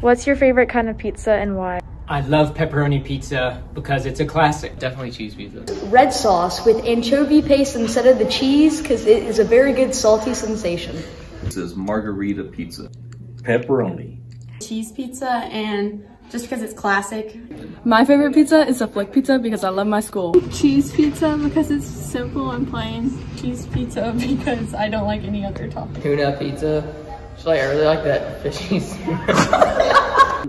What's your favorite kind of pizza and why? I love pepperoni pizza because it's a classic. Definitely cheese pizza. Red sauce with anchovy paste instead of the cheese because it is a very good salty sensation. This is margarita pizza. Pepperoni. Cheese pizza, and just because it's classic. My favorite pizza is a flick pizza because I love my school. Cheese pizza because it's simple and plain. Cheese pizza because I don't like any other topping. Tuna pizza. I really like that fishy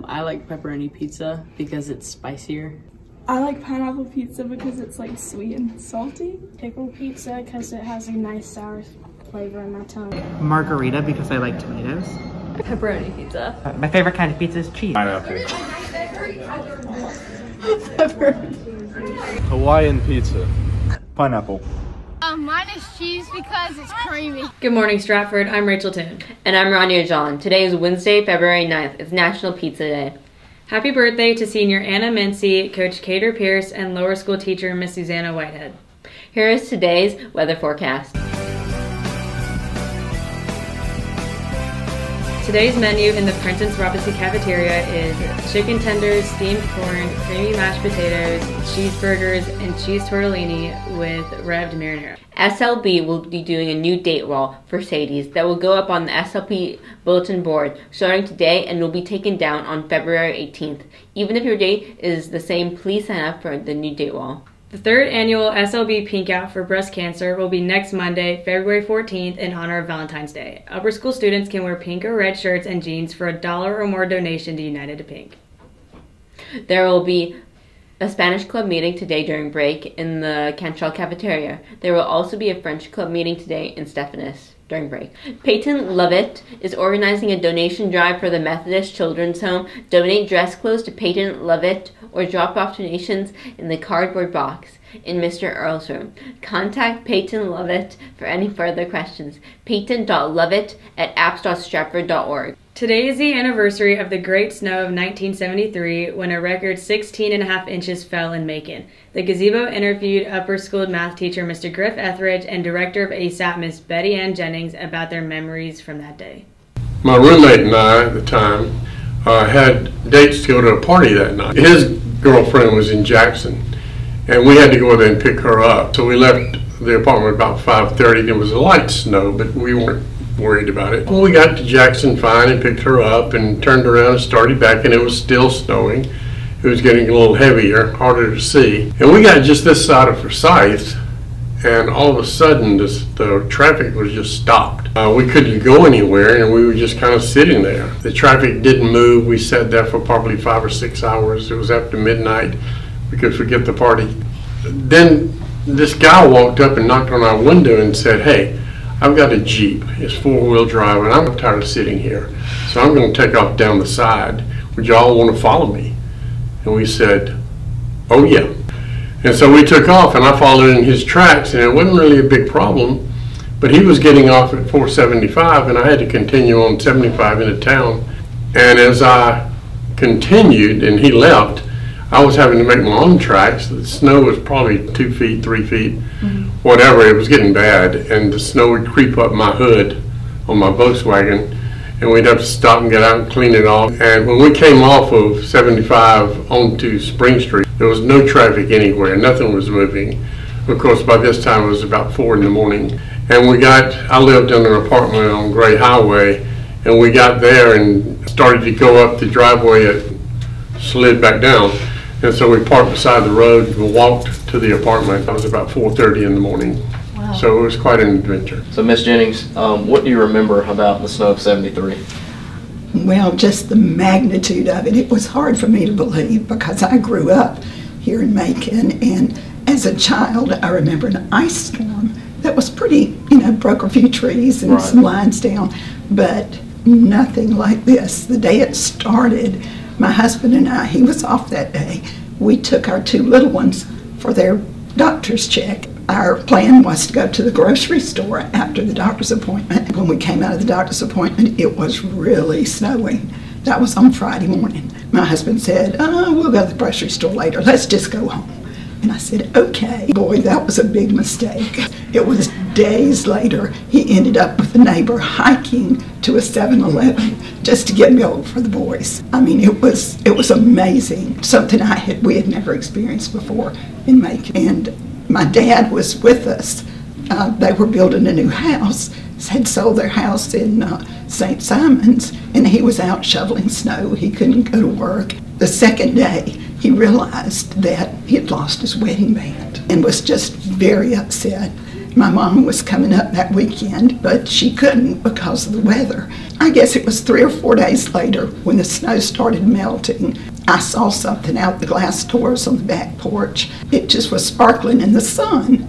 I like pepperoni pizza because it's spicier. I like pineapple pizza because it's like sweet and salty. Pickle pizza because it has a nice sour flavor in my tongue. Margarita because I like tomatoes. Pepperoni pizza. My favorite kind of pizza is cheese. Pineapple. Pepperoni. Hawaiian pizza. Pineapple. Mine is cheese because it's creamy. Good morning, Stratford. I'm Rachel Toon. And I'm Rania John. Today is Wednesday, February 9th. It's National Pizza Day. Happy birthday to senior Anna Mincy, Coach Cater Pierce, and lower school teacher Miss Susanna Whitehead. Here is today's weather forecast. Today's menu in the Princeton's Robinsey cafeteria is chicken tenders, steamed corn, creamy mashed potatoes, cheeseburgers, and cheese tortellini with revved marinara. SLB will be doing a new date wall for Sadie's that will go up on the SLP bulletin board starting today and will be taken down on February 18th. Even if your date is the same, please sign up for the new date wall. The third annual SLB Pink Out for Breast Cancer will be next Monday, February 14th in honor of Valentine's Day. Upper school students can wear pink or red shirts and jeans for $1 or more donation to United to Pink. There will be a Spanish club meeting today during break in the Cantrell cafeteria. There will also be a French club meeting today in Stephanus during break. Peyton Lovett is organizing a donation drive for the Methodist Children's Home. Donate dress clothes to Peyton Lovett or drop off donations in the cardboard box in Mr. Earl's room. Contact Peyton Lovett for any further questions. peyton.lovett@apps.stratford.org. Today is the anniversary of the Great Snow of 1973 when a record 16.5 inches fell in Macon. The gazebo interviewed upper school math teacher Mr. Griff Etheridge and director of ASAP Miss Betty Ann Jennings about their memories from that day. My roommate and I at the time had dates to go to a party that night. His girlfriend was in Jackson and we had to go there and pick her up. So we left the apartment about 5:30. It was a light snow, but we weren't worried about it. Well, we got to Jackson fine and picked her up and turned around and started back, and it was still snowing. It was getting a little heavier, harder to see. And we got just this side of Forsyth, and all of a sudden the traffic was just stopped. We couldn't go anywhere, and we were just kind of sitting there. The traffic didn't move. We sat there for probably 5 or 6 hours. It was after midnight. We could forget the party. Then this guy walked up and knocked on our window and said, "Hey, I've got a Jeep. It's 4-wheel drive, and I'm tired of sitting here. So I'm going to take off down the side. Would y'all want to follow me?" And we said, "Oh yeah." And so we took off, and I followed in his tracks, and it wasn't really a big problem. But he was getting off at 475, and I had to continue on 75 into town. And as I continued, and he left, I was having to make my own tracks. The snow was probably 2 feet, 3 feet, whatever. It was getting bad, and the snow would creep up my hood on my Volkswagen, and we'd have to stop and get out and clean it off. And when we came off of 75 onto Spring Street, there was no traffic anywhere. Nothing was moving. Of course, by this time it was about 4 in the morning. And I lived in an apartment on Gray Highway, and we got there and started to go up the driveway. It slid back down. And so we parked beside the road and walked to the apartment. It was about 4:30 in the morning. Wow. So it was quite an adventure. So Miss Jennings, what do you remember about the snow of '73? Well, just the magnitude of it. It was hard for me to believe because I grew up here in Macon, and as a child I remember an ice storm that was pretty, broke a few trees and some lines down, but nothing like this. The day it started, my husband and I, he was off that day, we took our 2 little ones for their doctor's check. Our plan was to go to the grocery store after the doctor's appointment. When we came out of the doctor's appointment, it was really snowing. That was on Friday morning. My husband said, "We'll go to the grocery store later. Let's just go home." And I said, "Okay." Boy, that was a big mistake. It was days later, he ended up with a neighbor hiking to a 7-Eleven just to get milk for the boys. I mean, it was amazing, something we had never experienced before in Macon. And my dad was with us. They were building a new house, had sold their house in St. Simon's, and he was out shoveling snow. He couldn't go to work. The second day, he realized that he had lost his wedding band and was just very upset. My mom was coming up that weekend, but she couldn't because of the weather. I guess it was 3 or 4 days later when the snow started melting. I saw something out the glass doors on the back porch. It just was sparkling in the sun,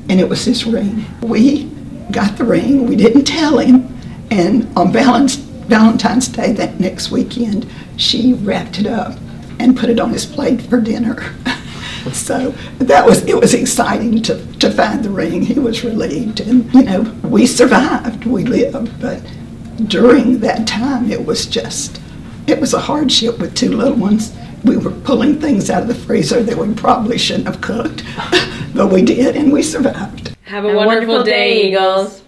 and it was his ring. We got the ring. We didn't tell him, and on Valentine's Day that next weekend, she wrapped it up and put it on his plate for dinner. So it was exciting to find the ring. He was relieved, and we survived, we lived, but during that time it was a hardship with 2 little ones. We were pulling things out of the freezer that we probably shouldn't have cooked, but we did, and we survived. Have a wonderful day, Eagles.